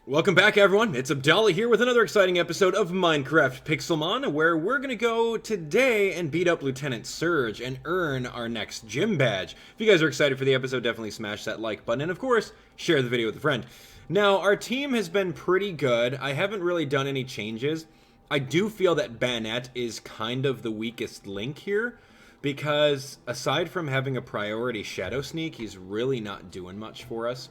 Welcome back, everyone. It's Abdallah here with another exciting episode of Minecraft Pixelmon, where we're going to go today and beat up Lieutenant Surge and earn our next gym badge. If you guys are excited for the episode, definitely smash that like button and, of course, share the video with a friend. Now, our team has been pretty good. I haven't really done any changes. I do feel that Bayonet is kind of the weakest link here, because aside from having a priority Shadow Sneak, he's really not doing much for us.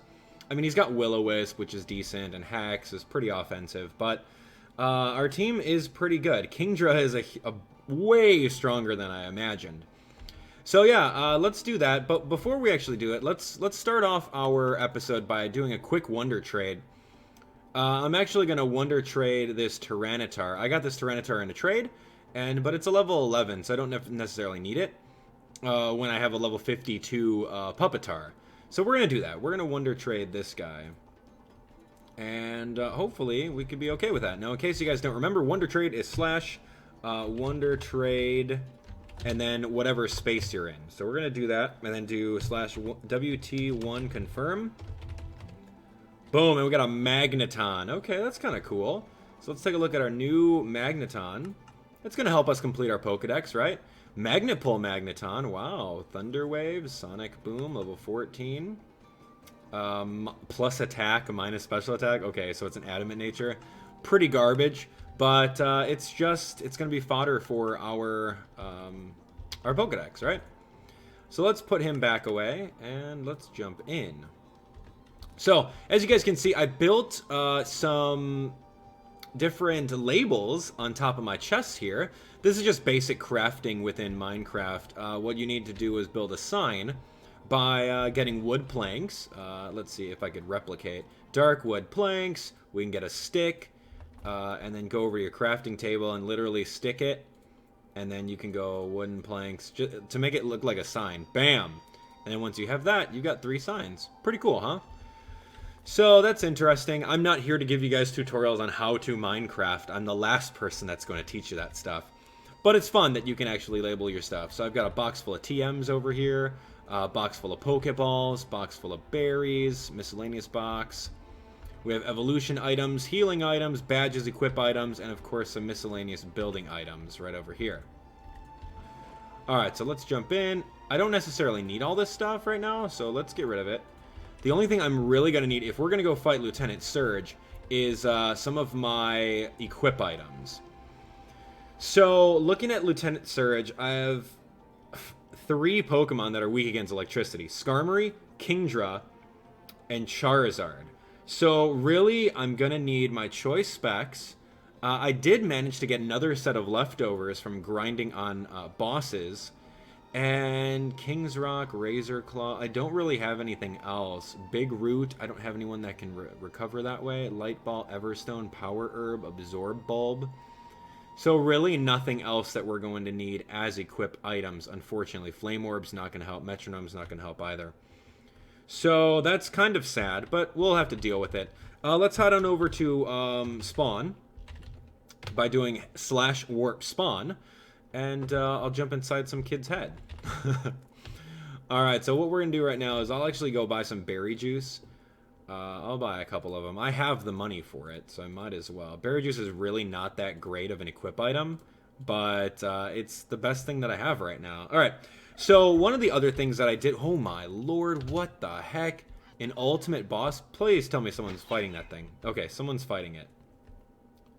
I mean, he's got Will-O-Wisp, which is decent, and Hex is pretty offensive, but our team is pretty good. Kingdra is a way stronger than I imagined. So yeah, let's do that, but before we actually do it, let's start off our episode by doing a quick Wonder Trade. I'm actually going to Wonder Trade this Tyranitar. I got this Tyranitar in a trade, but it's a level 11, so I don't necessarily need it when I have a level 52 Puppetar. So we're going to do that. We're going to Wonder Trade this guy. And hopefully we could be okay with that. Now, in case you guys don't remember, Wonder Trade is / Wonder Trade and then whatever space you're in. So we're going to do that and then do / WT1 confirm. Boom, and we got a Magneton. Okay, that's kind of cool. So let's take a look at our new Magneton. That's going to help us complete our Pokedex, right? Magnet Pull Magneton, wow. Thunder Wave, Sonic Boom, level 14. Plus attack, minus special attack. Okay, so it's an adamant nature. Pretty garbage, but it's going to be fodder for our Pokedex, right? So let's put him back away, and let's jump in. So, as you guys can see, I built some different labels on top of my chest here. This is just basic crafting within Minecraft. What you need to do is build a sign by getting wood planks. Let's see if I could replicate. Dark wood planks. We can get a stick and then go over your crafting table and literally stick it. And then you can go wooden planks to make it look like a sign. Bam! And then once you have that, you've got 3 signs. Pretty cool, huh? So that's interesting. I'm not here to give you guys tutorials on how to Minecraft. I'm the last person that's going to teach you that stuff. But it's fun that you can actually label your stuff. So I've got a box full of TMs over here, a box full of Pokeballs, box full of berries, miscellaneous box. We have evolution items, healing items, badges, equip items, and of course some miscellaneous building items right over here. Alright, so let's jump in. I don't necessarily need all this stuff right now, so let's get rid of it. The only thing I'm really going to need, if we're going to go fight Lieutenant Surge, is some of my equip items. So, looking at Lieutenant Surge, I have 3 Pokemon that are weak against electricity. Skarmory, Kingdra, and Charizard. So, really, I'm going to need my choice specs. I did manage to get another set of leftovers from grinding on bosses. And King's Rock, Razor Claw. I don't really have anything else. Big Root. I don't have anyone that can recover that way. Light Ball, Everstone, Power Herb, Absorb Bulb. So really nothing else that we're going to need as equip items. Unfortunately, Flame Orb's not going to help. Metronome's not going to help either. So that's kind of sad, but we'll have to deal with it. Let's head on over to Spawn by doing / warp spawn. And I'll jump inside some kid's head. Alright, so what we're going to do right now is I'll actually go buy some berry juice. I'll buy a couple of them. I have the money for it, so I might as well. Berry juice is really not that great of an equip item, but it's the best thing that I have right now. Alright, so one of the other things that I did... Oh my lord, what the heck? An ultimate boss? Please tell me someone's fighting that thing. Okay, someone's fighting it.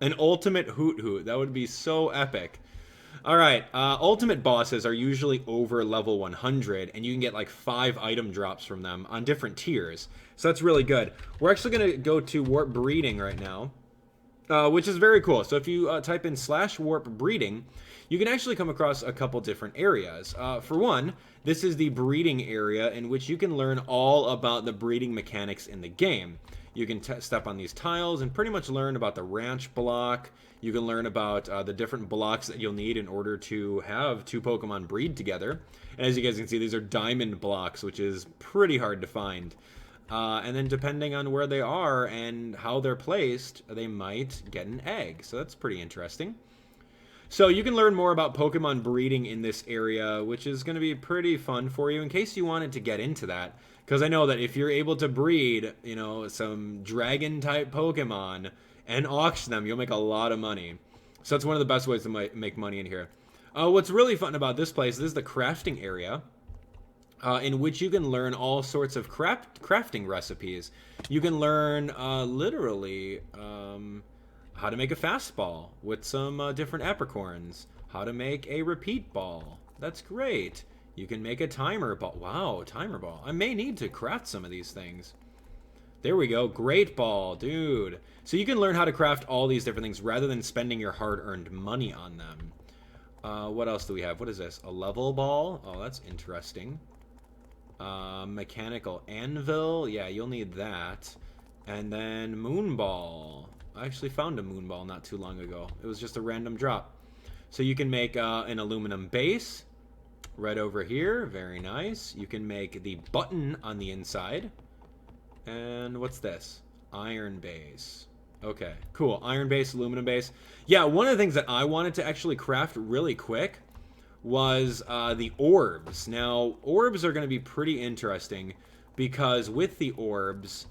An ultimate Hoot Hoot. That would be so epic. Alright, ultimate bosses are usually over level 100, and you can get like 5 item drops from them on different tiers. So that's really good. We're actually going to go to Warp Breeding right now, which is very cool. So if you type in / Warp Breeding, you can actually come across a couple different areas. For one, this is the breeding area in which you can learn all about the breeding mechanics in the game. You can step on these tiles and pretty much learn about the ranch block. You can learn about the different blocks that you'll need in order to have 2 Pokemon breed together. And as you guys can see, these are diamond blocks, which is pretty hard to find. And then depending on where they are and how they're placed, they might get an egg. So that's pretty interesting. So you can learn more about Pokemon breeding in this area, which is going to be pretty fun for you. In case you wanted to get into that, Because I know that if you're able to breed, you know, some dragon-type Pokemon and auction them, you'll make a lot of money. So that's one of the best ways to make money in here. What's really fun about this place, this is the crafting area, in which you can learn all sorts of crafting recipes. You can learn, literally, how to make a fastball with some different apricorns. How to make a repeat ball. That's great. You can make a timer ball. Wow, timer ball. I may need to craft some of these things. There we go. Great ball, dude. So you can learn how to craft all these different things rather than spending your hard-earned money on them. What else do we have? What is this? A level ball? Oh, that's interesting. Mechanical anvil. Yeah, you'll need that. And then moon ball. I actually found a moon ball not too long ago. It was just a random drop. So you can make an aluminum base. Right over here, very nice. You can make the button on the inside. And what's this? Iron base. Okay, cool. Iron base, aluminum base. Yeah, one of the things that I wanted to actually craft really quick was the orbs. Now, orbs are going to be pretty interesting because with the orbs,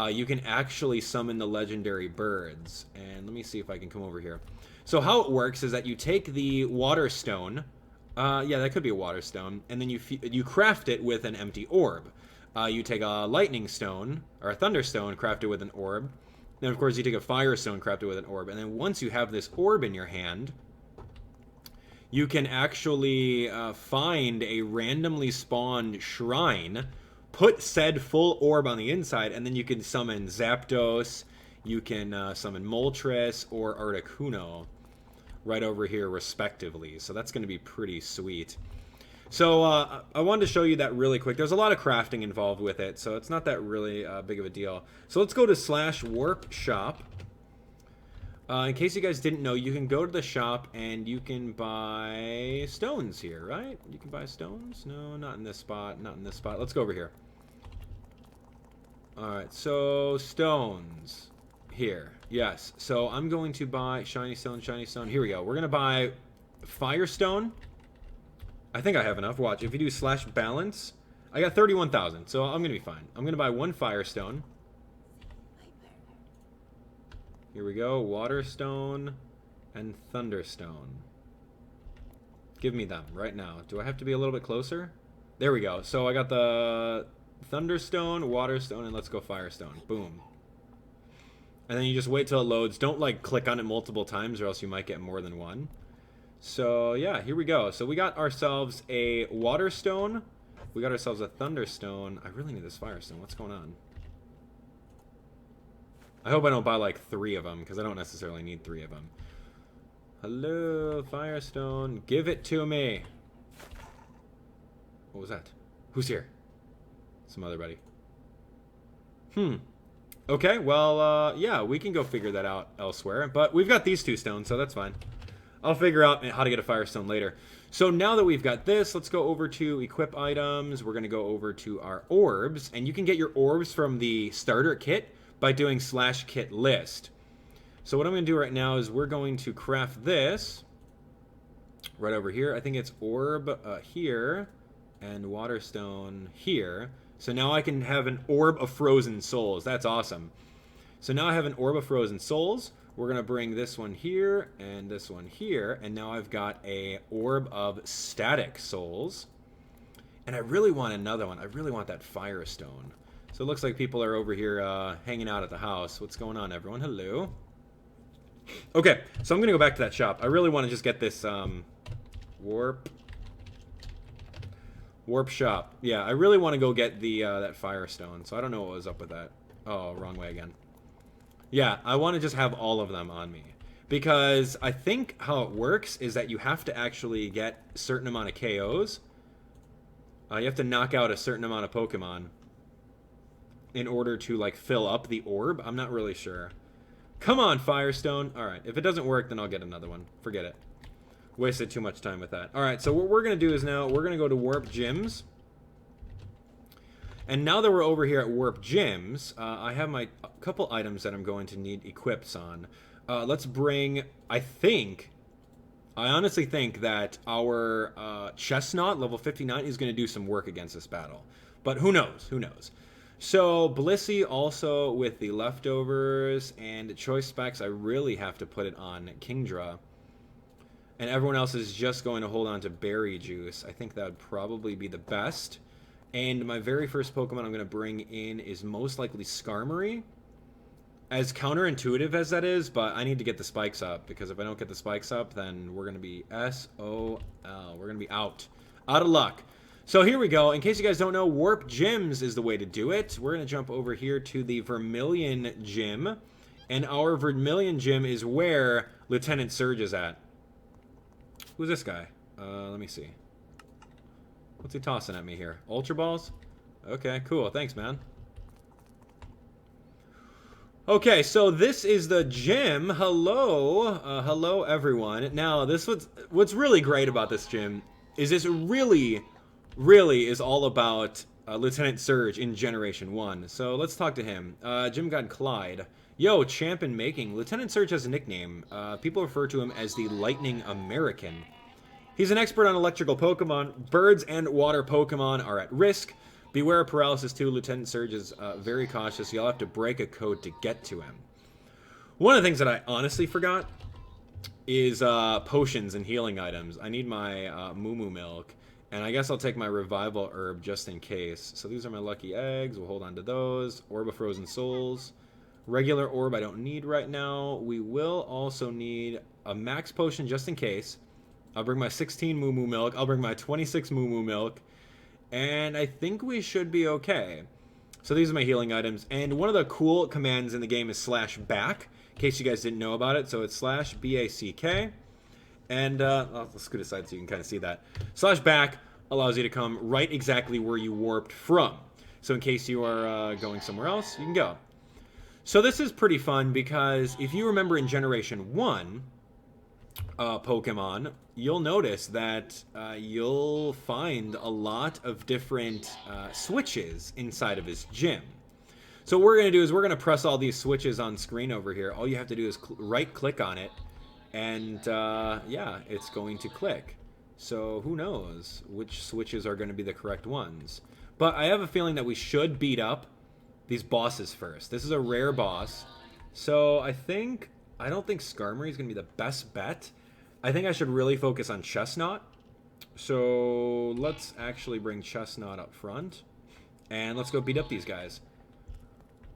you can actually summon the legendary birds. And let me see if I can come over here. So how it works is that you take the water stone. Yeah, that could be a water stone. And then you craft it with an empty orb. You take a lightning stone, or a thunder stone, craft it with an orb. Then, of course, you take a fire stone, craft it with an orb. And then once you have this orb in your hand, you can actually find a randomly spawned shrine, put said full orb on the inside, and then you can summon Zapdos, you can summon Moltres, or Articuno. Right over here respectively, so that's going to be pretty sweet. So I wanted to show you that really quick. There's a lot of crafting involved with it, so it's not that really big of a deal. So let's go to /warp shop. In case you guys didn't know, you can go to the shop and you can buy stones here, right? You can buy stones? No, not in this spot, not in this spot. Let's go over here. Alright, so stones. Here, yes. So I'm going to buy shiny stone, shiny stone. Here we go. We're going to buy firestone. I think I have enough. Watch, if you do /balance, I got 31,000, so I'm going to be fine. I'm going to buy one firestone. Here we go. Waterstone and thunderstone. Give me them right now. Do I have to be a little bit closer? There we go. So I got the thunderstone, waterstone, and let's go firestone. Boom. And then you just wait till it loads. Don't, like, click on it multiple times or else you might get more than one. So, yeah, here we go. So we got ourselves a Waterstone. We got ourselves a Thunderstone. I really need this Firestone. What's going on? I hope I don't buy, like, 3 of them, because I don't necessarily need 3 of them. Hello, Firestone. Give it to me. What was that? Who's here? Some other buddy. Okay, well, yeah, we can go figure that out elsewhere. But we've got these 2 stones, so that's fine. I'll figure out how to get a firestone later. So now that we've got this, let's go over to equip items. We're going to go over to our orbs. And you can get your orbs from the starter kit by doing /kit list. So what I'm going to do right now is we're going to craft this right over here. I think it's orb here and waterstone here. So now I can have an orb of frozen souls. That's awesome. So now I have an orb of frozen souls. We're going to bring this one here and this one here. And now I've got a orb of static souls. And I really want another one. I really want that firestone. So it looks like people are over here hanging out at the house. What's going on, everyone? Hello. Okay, so I'm going to go back to that shop. I really want to just get this warp shop. Yeah, I really want to go get the that firestone. So I don't know what was up with that. Oh, wrong way again. Yeah, I want to just have all of them on me. Because I think how it works is that you have to actually get a certain amount of KOs. You have to knock out a certain amount of Pokemon in order to, like, fill up the orb. I'm not really sure. Come on, Firestone. Alright, if it doesn't work, then I'll get another one. Forget it. Wasted too much time with that. Alright, so what we're going to do is now we're going to go to Warp Gyms. And now that we're over here at Warp Gyms, I have my couple items that I'm going to need equips on. Let's bring, I honestly think that our Chestnut, level 59, is going to do some work against this battle. But who knows? Who knows? So Blissey also with the leftovers and choice specs. I really have to put it on Kingdra. And everyone else is just going to hold on to Berry Juice. I think that would probably be the best. And my very first Pokemon I'm going to bring in is most likely Skarmory. As counterintuitive as that is, but I need to get the spikes up. Because if I don't get the spikes up, then we're going to be SOL. We're going to be out. Out of luck. So here we go. In case you guys don't know, Warp Gyms is the way to do it. We're going to jump over here to the Vermilion Gym. And our Vermilion Gym is where Lieutenant Surge is at. Who's this guy? Let me see. What's he tossing at me here? Ultra Balls? Okay, cool. Thanks, man. Okay, so this is the gym. Hello. Hello, everyone. Now, what's really great about this gym is this really is all about Lieutenant Surge in Generation 1. So let's talk to him. Gym God Clyde. Yo, champ in making. Lieutenant Surge has a nickname. People refer to him as the Lightning American. He's an expert on electrical Pokemon. Birds and water Pokemon are at risk. Beware of paralysis too. Lieutenant Surge is very cautious. You'll have to break a code to get to him. One of the things that I honestly forgot is potions and healing items. I need my Moo Moo Milk. And I guess I'll take my Revival Herb just in case. So these are my lucky eggs. We'll hold on to those. Orb of Frozen Souls. Regular orb I don't need right now. We will also need a max potion just in case. I'll bring my 16 Moo Moo Milk. I'll bring my 26 Moo Moo Milk. And I think we should be okay. So these are my healing items. And one of the cool commands in the game is /back. In case you guys didn't know about it. So it's /BACK. And I'll scoot aside so you can kind of see that. /back allows you to come right exactly where you warped from. So in case you are going somewhere else, you can go. So this is pretty fun because if you remember in Generation 1 Pokemon, you'll notice that you'll find a lot of different switches inside of his gym. So what we're going to do is we're going to press all these switches on screen over here. All you have to do is right-click on it, and yeah, it's going to click. So who knows which switches are going to be the correct ones. But I have a feeling that we should beat up these bosses first. This is a rare boss. So I don't think Skarmory is going to be the best bet. I think I should really focus on Chestnut. So let's actually bring Chestnut up front. And let's go beat up these guys.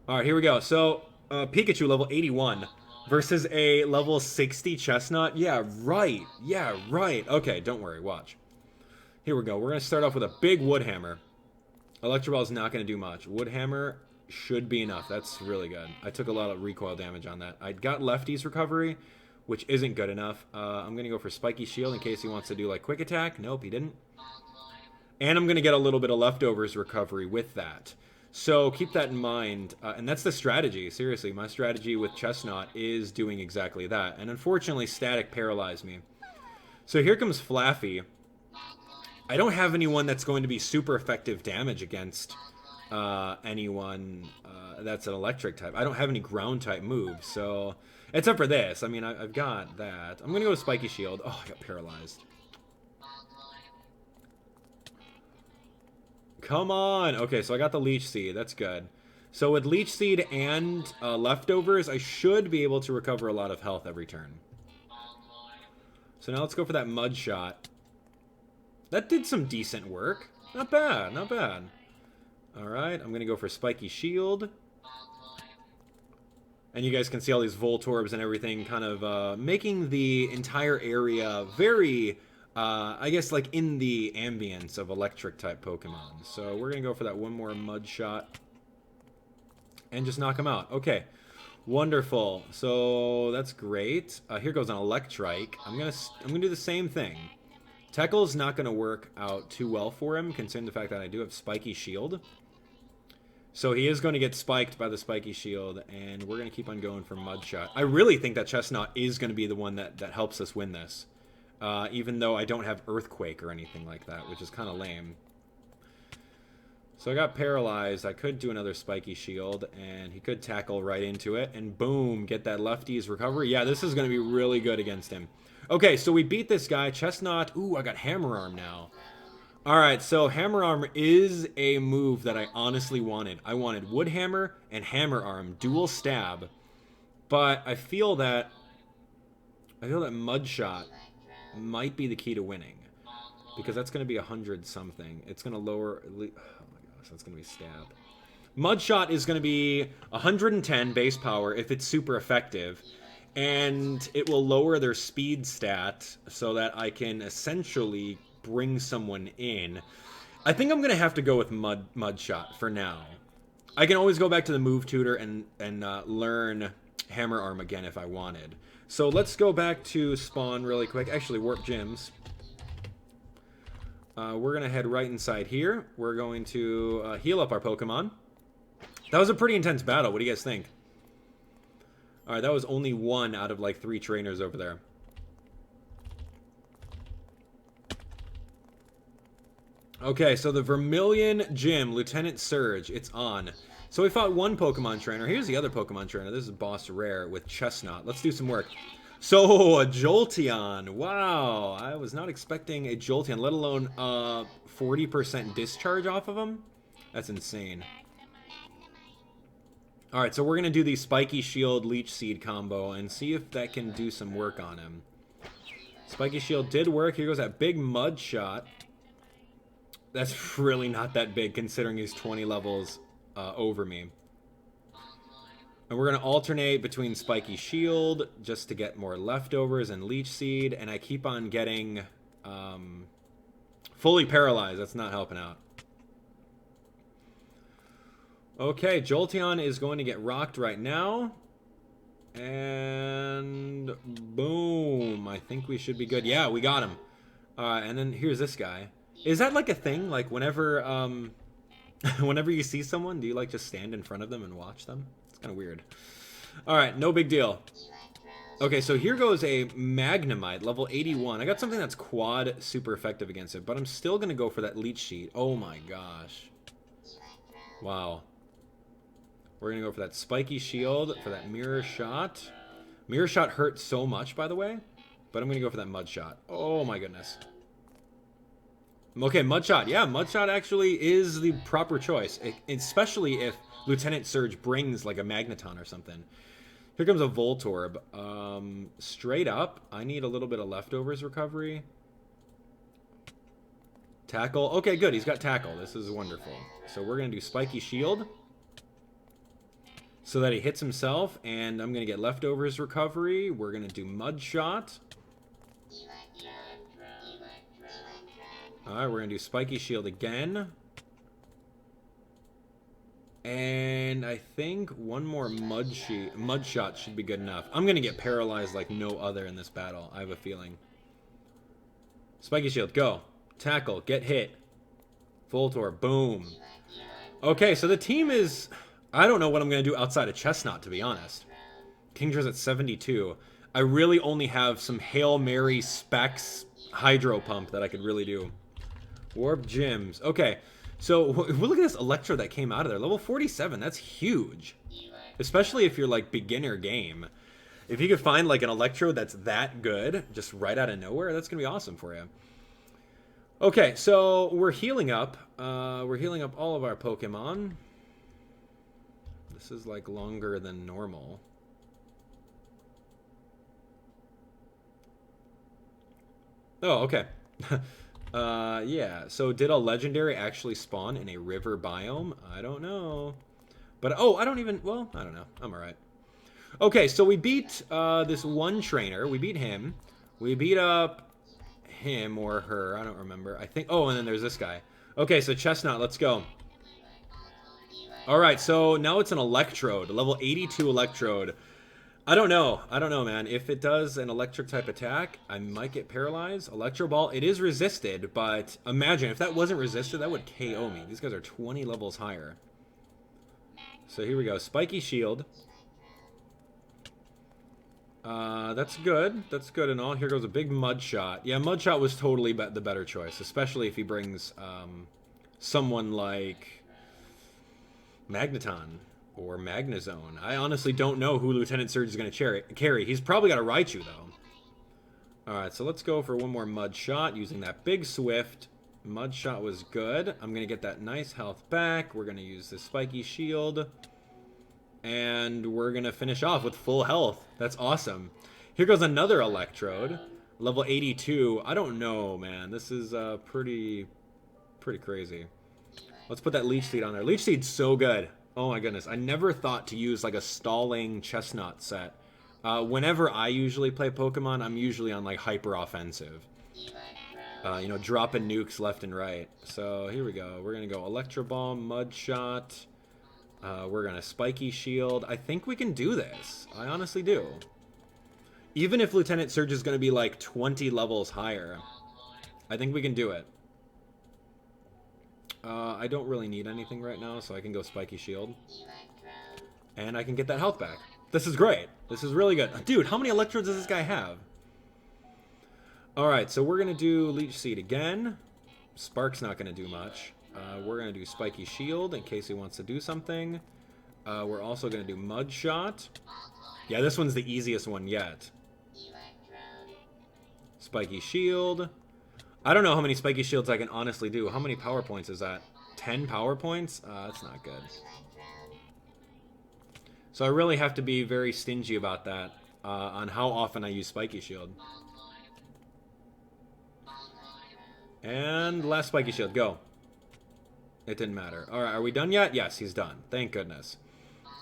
Alright, here we go. So Pikachu level 81 versus a level 60 Chestnut. Yeah, right. Yeah, right. Okay, don't worry. Watch. Here we go. We're going to start off with a big Wood Hammer. Electro Ball is not going to do much. Wood Hammer should be enough. That's really good. I took a lot of recoil damage on that. I got Lefty's recovery, which isn't good enough. I'm going to go for Spiky Shield in case he wants to do like Quick Attack. Nope, he didn't. And I'm going to get a little bit of Leftovers recovery with that. So keep that in mind. And that's the strategy. Seriously, my strategy with Chestnut is doing exactly that. And unfortunately, Static paralyzed me. So here comes Flaffy. I don't have anyone that's going to be super effective damage against anyone that's an electric type. I don't have any ground type moves, so except for this. I mean, I've got that. I'm gonna go with Spiky Shield. Oh, I got paralyzed. Come on. Okay, so I got the Leech Seed. That's good. So with Leech Seed and Leftovers, I should be able to recover a lot of health every turn. So now let's go for that Mud Shot. That did some decent work. Not bad, not bad. Alright, I'm going to go for Spiky Shield. And you guys can see all these Voltorbs and everything kind of making the entire area very, I guess, like in the ambience of electric-type Pokemon. So we're going to go for that one more Mud Shot. And just knock them out. Okay, wonderful. So that's great. Here goes an Electrike. I'm gonna do the same thing. Tackle's not going to work out too well for him, considering the fact that I do have Spiky Shield. So he is going to get spiked by the Spiky Shield, and we're going to keep on going for Mud Shot. I really think that Chestnut is going to be the one that helps us win this. Even though I don't have Earthquake or anything like that, which is kind of lame. So I got paralyzed. I could do another Spiky Shield, and he could tackle right into it, and boom, get that Lefty's recovery. Yeah, this is going to be really good against him. Okay, so we beat this guy. Chestnut. Ooh, I got Hammer Arm now. Alright, so Hammer Arm is a move that I honestly wanted. I wanted Wood Hammer and Hammer Arm, dual stab. But I feel that Mud Shot might be the key to winning. Because that's going to be 100 something. It's going to lower... Oh my gosh, that's going to be stab. Mud Shot is going to be 110 base power if it's super effective. And it will lower their speed stat so that I can essentially bring someone in. I think I'm going to have to go with Mud Shot for now. I can always go back to the move tutor and learn Hammer Arm again if I wanted. So let's go back to spawn really quick. Actually, Warp Gyms. We're going to head right inside here. We're going to heal up our Pokemon. That was a pretty intense battle. What do you guys think? Alright, that was only one out of like 3 trainers over there. Okay, so the Vermilion Gym, Lieutenant Surge, it's on. So we fought one Pokemon trainer. Here's the other Pokemon trainer. This is Boss Rare with Chestnut. Let's do some work. So, a Jolteon. Wow, I was not expecting a Jolteon, let alone 40% discharge off of him. That's insane. Alright, so we're going to do the Spiky Shield Leech Seed combo and see if that can do some work on him. Spiky Shield did work. Here goes that big Mud Shot. That's really not that big considering he's 20 levels over me. And we're going to alternate between Spiky Shield just to get more leftovers and Leech Seed. And I keep on getting fully paralyzed. That's not helping out. Okay, Jolteon is going to get rocked right now. And boom. I think we should be good. Yeah, we got him. And then here's this guy. Is that like a thing? Like whenever whenever you see someone, do you like just stand in front of them and watch them? It's kind of weird. Alright, no big deal. Okay, so here goes a Magnemite, level 81. I got something that's quad super effective against it, but I'm still going to go for that Leech Sheet. Oh my gosh. Wow. We're going to go for that Spiky Shield, for that Mirror Shot. Mirror Shot hurt so much, by the way, but I'm going to go for that Mud Shot. Oh my goodness. Okay, Mud Shot. Yeah, Mud Shot actually is the proper choice, especially if Lieutenant Surge brings like a Magneton or something. Here comes a Voltorb. Straight up, I need a little bit of leftovers recovery. Tackle. Okay, good. He's got Tackle. This is wonderful. So we're going to do Spiky Shield so that he hits himself, and I'm going to get leftovers recovery. We're going to do Mud Shot. Alright, we're going to do Spiky Shield again. And I think one more Mud Shot should be good enough. I'm going to get paralyzed like no other in this battle. I have a feeling. Spiky Shield, go. Tackle, get hit. Voltorb, boom. Okay, so the team is... I don't know what I'm going to do outside of Chestnut, to be honest. Kingdra's at 72. I really only have some Hail Mary Specs Hydro Pump that I could really do. Warp Gyms. Okay, so look at this Electro that came out of there. Level 47, that's huge. Especially if you're like beginner game. If you could find like an Electro that's that good, just right out of nowhere, that's going to be awesome for you. Okay, so we're healing up. We're healing up all of our Pokemon. This is like longer than normal. Oh, okay. Yeah, so did a legendary actually spawn in a river biome? I don't know. But, oh, I don't even, well, I don't know. I'm alright. Okay, so we beat this one trainer. We beat him. We beat up him or her. I don't remember. I think, oh, and then there's this guy. Okay, so Chestnut, let's go. Alright, so now it's an Electrode. Level 82 Electrode. I don't know, man. If it does an electric type attack, I might get paralyzed. Electro Ball, it is resisted, but imagine if that wasn't resisted, that would KO me. These guys are 20 levels higher. So here we go. Spiky Shield. That's good. That's good and all. Here goes a big Mud Shot. Yeah, Mud Shot was totally the better choice, especially if he brings someone like Magneton. Or Magnezone. I honestly don't know who Lieutenant Surge is going to carry. He's probably got a Raichu, though. Alright, so let's go for one more Mud Shot using that big Swift. Mud Shot was good. I'm going to get that nice health back. We're going to use this spiky shield. And we're going to finish off with full health. That's awesome. Here goes another electrode. Level 82. I don't know, man. This is pretty crazy. Let's put that Leech Seed on there. Leech Seed's so good. Oh my goodness. I never thought to use like a stalling chestnut set. Whenever I usually play Pokemon, I'm usually on like hyper offensive. You know, dropping nukes left and right. So here we go. We're going to go Electro Ball, Mud Shot. We're going to Spiky Shield. I think we can do this. I honestly do. Even if Lieutenant Surge is going to be like 20 levels higher, I think we can do it. I don't really need anything right now, so I can go Spiky Shield. And I can get that health back. This is great. This is really good. Dude, how many electrodes does this guy have? Alright, so we're going to do Leech Seed again. Spark's not going to do much. We're going to do Spiky Shield in case he wants to do something. We're also going to do Mud Shot. Yeah, this one's the easiest one yet. Spiky Shield. I don't know how many Spiky Shields I can honestly do. How many power points is that? 10 power points? That's not good. So I really have to be very stingy about that on how often I use Spiky Shield. And last Spiky Shield, go. It didn't matter. Alright, are we done yet? Yes, he's done. Thank goodness.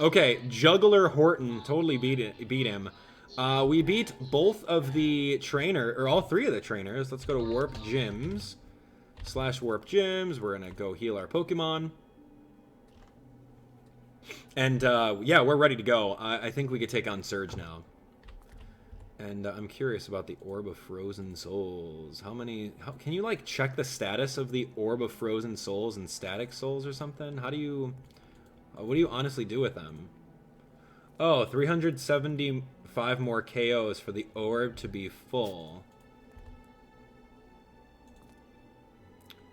Okay, Juggler Horton totally beat him. We beat both of the trainer, or all three of the trainers. Let's go to Warp Gyms. /Warp Gyms. We're going to go heal our Pokemon. And, yeah, we're ready to go. I think we could take on Surge now. And I'm curious about the Orb of Frozen Souls. Can you, like, check the status of the Orb of Frozen Souls and Static Souls or something? How do you... what do you honestly do with them? Oh, 375 more KOs for the Orb to be full.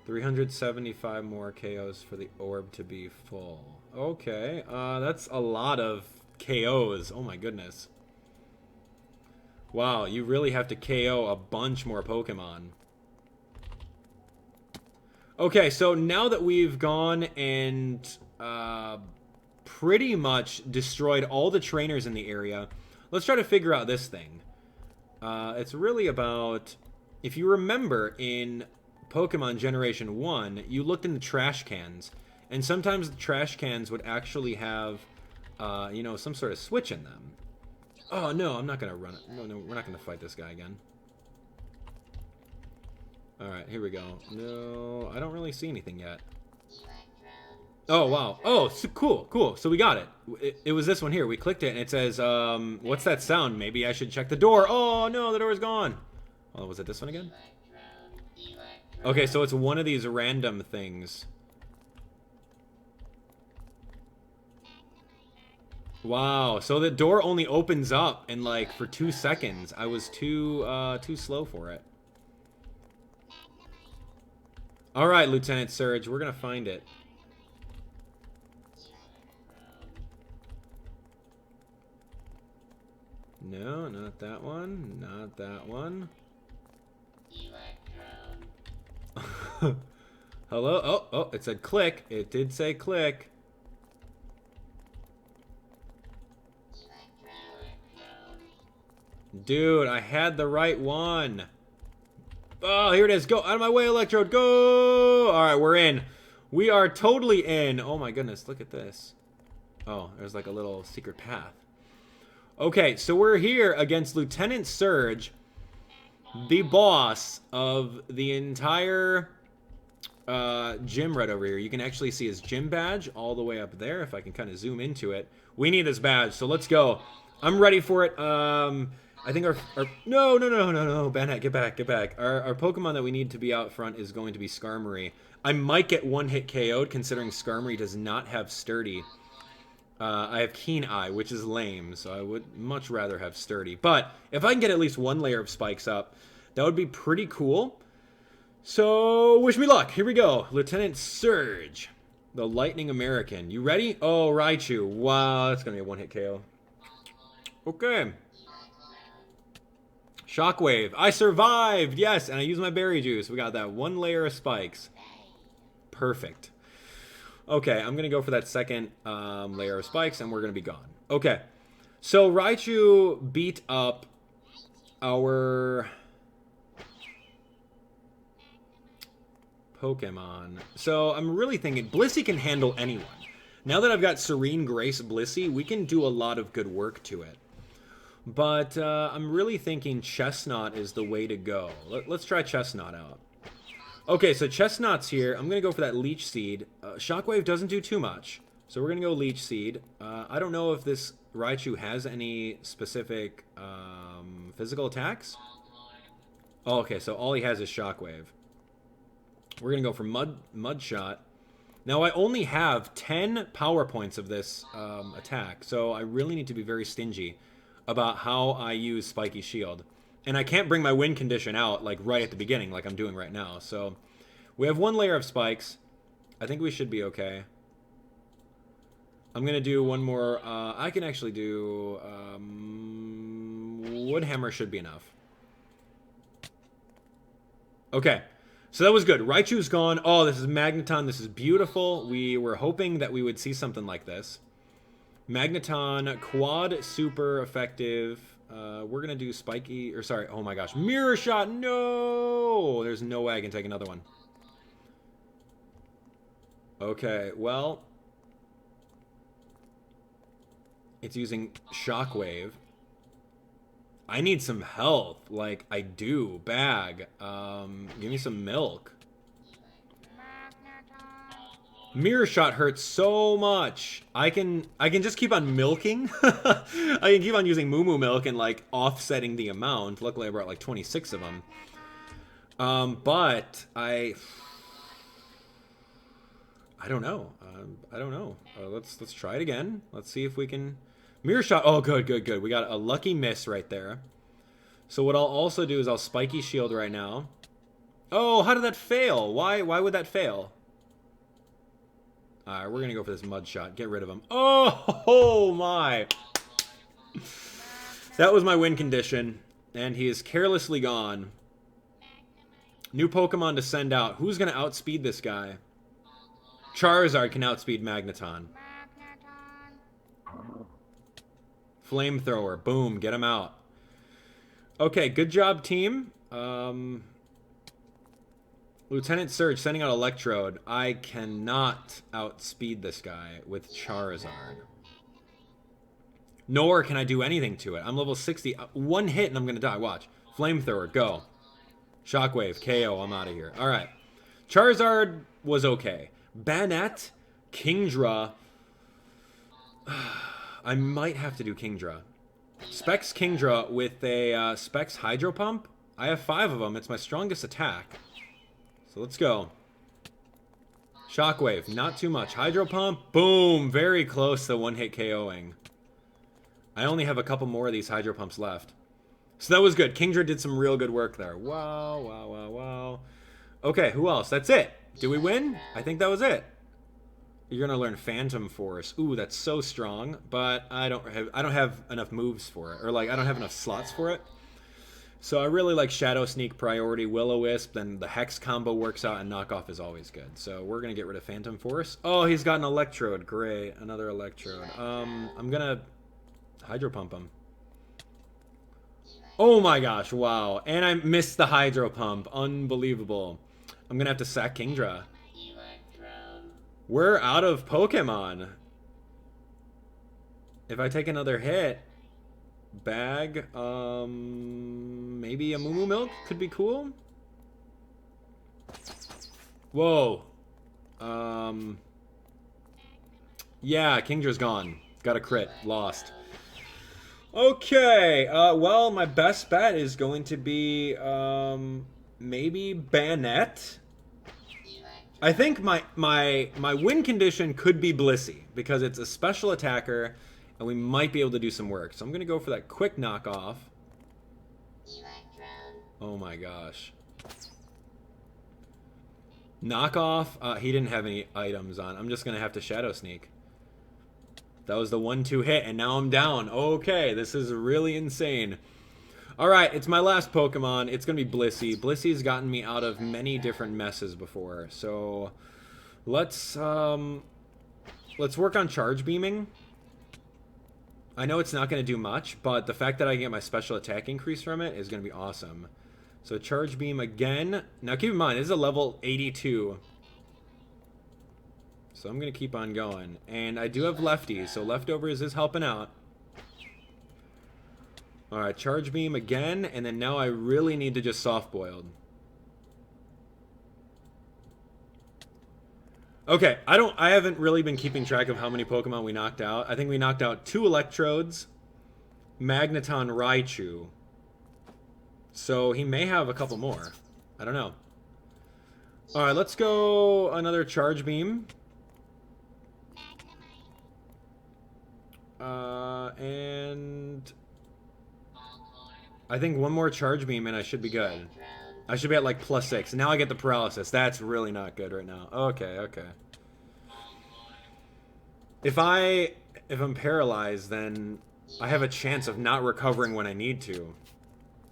375 more KOs for the Orb to be full. Okay, that's a lot of KOs. Oh my goodness. Wow, you really have to KO a bunch more Pokemon. Okay, so now that we've gone and pretty much destroyed all the trainers in the area, let's try to figure out this thing. It's really about... If you remember, in Pokemon Generation 1, you looked in the trash cans, and sometimes the trash cans would actually have, you know, some sort of switch in them. Oh, no, I'm not going to run it. No, we're not going to fight this guy again. Alright, here we go. No, I don't really see anything yet. Oh, wow. Oh, so cool. So we got it. It was this one here. We clicked it, and it says, what's that sound? Maybe I should check the door. Oh, no, the door's gone. Oh, was it this one again? Okay, so it's one of these random things. Wow, so the door only opens up in like for 2 seconds. I was too slow for it. All right, Lieutenant Surge, we're gonna find it. No, not that one. Not that one. Hello? Oh, it said click. It did say click. Dude, I had the right one. Oh, here it is. Go out of my way, Electrode. Go! All right, we're in. We are totally in. Oh my goodness, look at this. Oh, there's like a little secret path. Okay, so we're here against Lieutenant Surge, the boss of the entire gym right over here. You can actually see his gym badge all the way up there, if I can kind of zoom into it. We need this badge, so let's go. I'm ready for it. I think our no, Banhat, get back. Our Pokemon that we need to be out front is going to be Skarmory. I might get one-hit KO'd, considering Skarmory does not have Sturdy. I have Keen Eye, which is lame, so I would much rather have Sturdy. But if I can get at least one layer of spikes up, that would be pretty cool. So, wish me luck. Here we go. Lieutenant Surge, the Lightning American. You ready? Oh, Raichu. Wow, that's going to be a one-hit KO. Okay. Shockwave. I survived! Yes, and I used my berry juice. We got that one layer of spikes. Perfect. Okay, I'm going to go for that second layer of spikes, and we're going to be gone. Okay, so Raichu beat up our Pokemon. So I'm really thinking Blissey can handle anyone. Now that I've got Serene Grace Blissey, we can do a lot of good work to it. But I'm really thinking Chestnut is the way to go. Let's try Chestnut out. Okay, so Chestnut's here. I'm going to go for that Leech Seed. Shockwave doesn't do too much. So we're going to go Leech Seed. I don't know if this Raichu has any specific physical attacks. Oh, okay, so all he has is Shockwave. We're going to go for Mud Shot. Now, I only have 10 power points of this attack, so I really need to be very stingy about how I use Spiky Shield. And I can't bring my wind condition out like right at the beginning like I'm doing right now. So we have one layer of spikes. I think we should be okay. I'm going to do one more. I can actually do Wood Hammer should be enough. Okay. So that was good. Raichu's gone. Oh, this is Magneton. This is beautiful. We were hoping that we would see something like this. Magneton, quad, super effective. We're going to do Spiky, or sorry, oh my gosh. Mirror Shot, no! There's no way I can take another one. Okay, well. It's using Shockwave. I need some health, like I do. Bag. Give me some milk. Mirror Shot hurts so much. I can just keep on milking. I can keep on using Moo Moo Milk and like offsetting the amount. Luckily, I brought like 26 of them. But I don't know. I don't know. Let's try it again. Let's see if we can. Mirror Shot. Oh, good, good, good. We got a lucky miss right there. So what I'll also do is I'll Spiky Shield right now. Oh, how did that fail? Why would that fail? Alright, we're going to go for this Mud Shot. Get rid of him. Oh my. That was my win condition. And he is carelessly gone. New Pokemon to send out. Who's going to outspeed this guy? Charizard can outspeed Magneton. Flamethrower. Boom. Get him out. Okay, good job, team. Lieutenant Surge sending out Electrode. I cannot outspeed this guy with Charizard. Nor can I do anything to it. I'm level 60. One hit and I'm going to die. Watch. Flamethrower. Go. Shockwave. KO. I'm out of here. Alright. Charizard was okay. Banette. Kingdra. I might have to do Kingdra. Specs Kingdra with a Specs Hydro Pump. I have 5 of them. It's my strongest attack. So let's go. Shockwave. Not too much. Hydro Pump. Boom. Very close to one-hit KOing. I only have a couple more of these Hydro Pumps left. So that was good. Kingdra did some real good work there. Wow, wow, wow, wow. Okay, who else? That's it. Did we win? I think that was it. You're gonna learn Phantom Force. Ooh, that's so strong, but I don't have enough moves for it, or like I don't have enough slots for it. So I really like Shadow Sneak priority, Will-O-Wisp, then the Hex combo works out, and Knockoff is always good. So we're gonna get rid of Phantom Force. Oh, he's got an Electrode. Great, another Electrode. I'm gonna Hydro Pump him. Oh my gosh, wow. And I missed the Hydro Pump. Unbelievable. I'm gonna have to sack Kingdra. We're out of Pokemon. If I take another hit, bag, maybe a Moo Moo Milk could be cool. Whoa. Yeah, Kingdra's gone. Got a crit. Lost. Okay. Well, my best bet is going to be, maybe Banette. I think my win condition could be Blissey, because it's a special attacker, and we might be able to do some work. So I'm going to go for that quick knockoff. Oh my gosh. Knockoff, he didn't have any items on. I'm just going to have to Shadow Sneak. That was the 1-2 hit, and now I'm down. Okay, this is really insane. Alright, it's my last Pokemon. It's going to be Blissey. Blissey's gotten me out of many different messes before. So, let's work on Charge Beaming. I know it's not going to do much, but the fact that I can get my special attack increase from it is going to be awesome. So, Charge Beam again. Now, keep in mind, this is a level 82. So, I'm going to keep on going. And I do have Lefties, so Leftovers is helping out. Alright, Charge Beam again, and then now I really need to just Soft Boiled. Okay, I haven't really been keeping track of how many Pokemon we knocked out. I think we knocked out 2 Electrodes, Magneton Raichu. So he may have a couple more. I don't know. Alright, let's go another Charge Beam. And I think one more Charge Beam and I should be good. I should be at like +6. Now I get the paralysis. That's really not good right now. Okay, okay. If I'm paralyzed, then I have a chance of not recovering when I need to.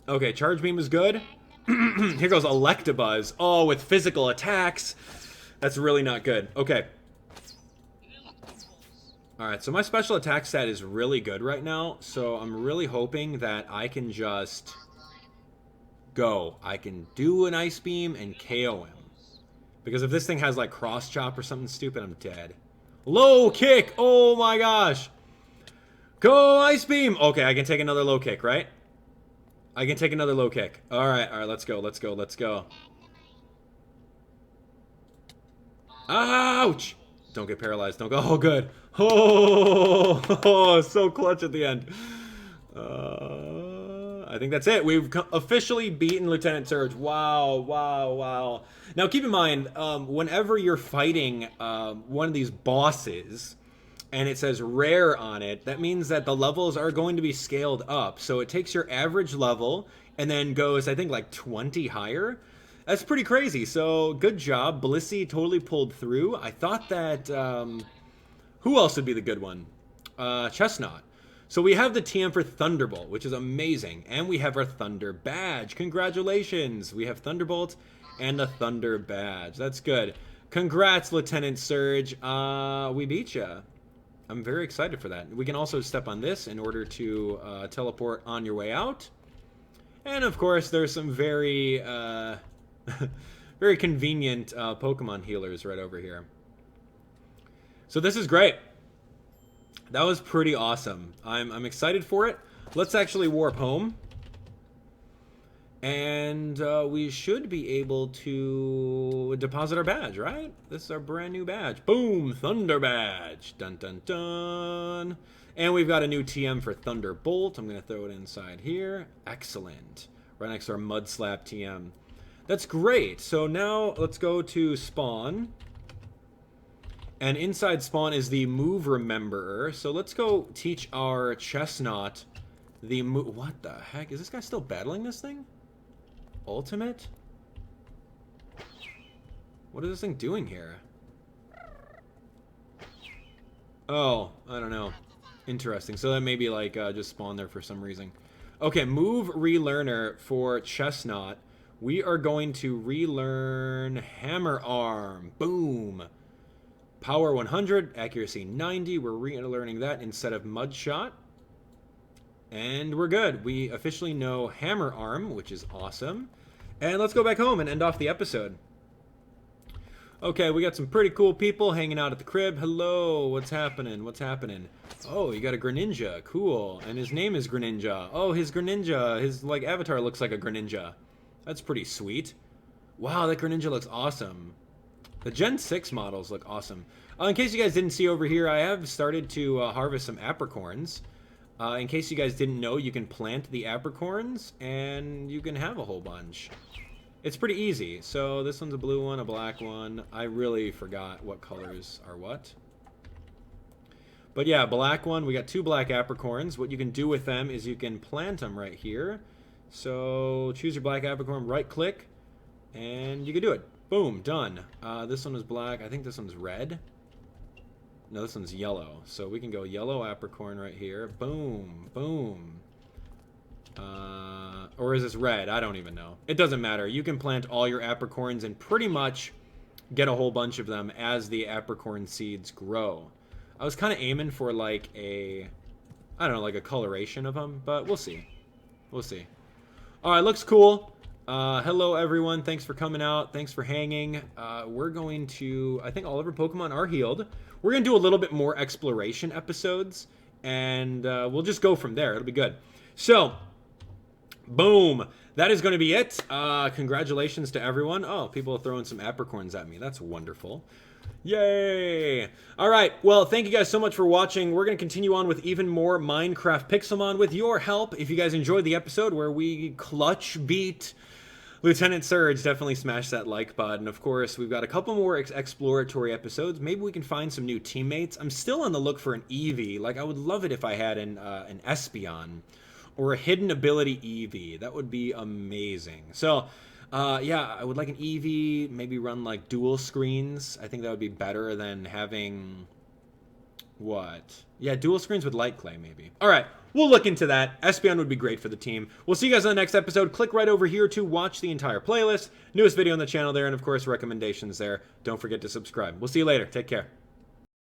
Okay, Charge Beam is good. Here goes Electabuzz. Oh, with physical attacks. That's really not good. Okay. Alright, so my special attack stat is really good right now, so I'm really hoping that I can just go. I can do an Ice Beam and KO him. Because if this thing has like Cross Chop or something stupid, I'm dead. Low Kick! Oh my gosh! Go Ice Beam! Okay, I can take another low kick, right? I can take another low kick. Alright, let's go, let's go, let's go. Ouch! Don't get paralyzed. Don't go. Oh, good. Oh, so clutch at the end. I think that's it. We've officially beaten Lieutenant Surge. Wow, wow, wow. Now, keep in mind, whenever you're fighting one of these bosses, and it says rare on it, that means that the levels are going to be scaled up. So it takes your average level and then goes, I think, like 20 higher. That's pretty crazy. So, good job. Blissey totally pulled through. I thought that, who else would be the good one? Chestnut. So we have the TM for Thunderbolt, which is amazing. And we have our Thunder Badge. Congratulations. We have Thunderbolt and a Thunder Badge. That's good. Congrats, Lieutenant Surge. We beat ya. I'm very excited for that. We can also step on this in order to teleport on your way out. And, of course, there's some very... very convenient Pokemon healers right over here. So this is great. That was pretty awesome. I'm excited for it. Let's actually warp home. And we should be able to deposit our badge, right? This is our brand new badge. Boom! Thunder Badge. Dun dun dun. And we've got a new TM for Thunderbolt. I'm going to throw it inside here. Excellent. Right next to our Mud Slap TM. That's great. So now let's go to spawn. And inside spawn is the move rememberer. So let's go teach our Chestnut the move. What the heck? Is this guy still battling this thing? Ultimate? What is this thing doing here? Oh, I don't know. Interesting. So that may be like just spawn there for some reason. Okay, move relearner for Chestnut. We are going to relearn Hammer Arm. Boom. Power 100, accuracy 90. We're relearning that instead of Mud Shot. And we're good. We officially know Hammer Arm, which is awesome. And let's go back home and end off the episode. Okay, we got some pretty cool people hanging out at the crib. Hello, what's happening? What's happening? Oh, you got a Greninja. Cool. And his name is Greninja. Oh, his Greninja. His, like, avatar looks like a Greninja. That's pretty sweet. Wow, that Greninja looks awesome. The Gen 6 models look awesome. In case you guys didn't see over here, I have started to harvest some apricorns. In case you guys didn't know, you can plant the apricorns, and you can have a whole bunch. It's pretty easy. So this one's a blue one, a black one. I really forgot what colors are what. But yeah, black one. We got 2 black apricorns. What you can do with them is you can plant them right here. So choose your black apricorn, right click, and you can do it. Boom, done. This one is black. I think this one's red. No, this one's yellow. So we can go yellow apricorn right here. Boom, boom. Or is this red? I don't even know. It doesn't matter. You can plant all your apricorns and pretty much get a whole bunch of them as the apricorn seeds grow. I was kind of aiming for like a, I don't know, like a coloration of them, but we'll see. We'll see. All right, looks cool. Hello, everyone. Thanks for coming out. Thanks for hanging. We're going to, I think all of our Pokemon are healed. We're going to do a little bit more exploration episodes, and we'll just go from there. It'll be good. So, boom. That is going to be it. Congratulations to everyone. Oh, people are throwing some apricorns at me. That's wonderful. Yay! All right, well, thank you guys so much for watching. We're going to continue on with even more Minecraft Pixelmon with your help. If you guys enjoyed the episode where we clutch beat Lieutenant Surge, definitely smash that like button. Of course, we've got a couple more exploratory episodes. Maybe we can find some new teammates. I'm still on the look for an Eevee. Like, I would love it if I had an Espeon or a hidden ability Eevee. That would be amazing. So, yeah, I would like an Eevee, maybe run like dual screens. I think that would be better than having, what? Yeah, dual screens with Light Clay, maybe. All right, we'll look into that. Espeon would be great for the team. We'll see you guys on the next episode. Click right over here to watch the entire playlist. Newest video on the channel there, and of course, recommendations there. Don't forget to subscribe. We'll see you later. Take care.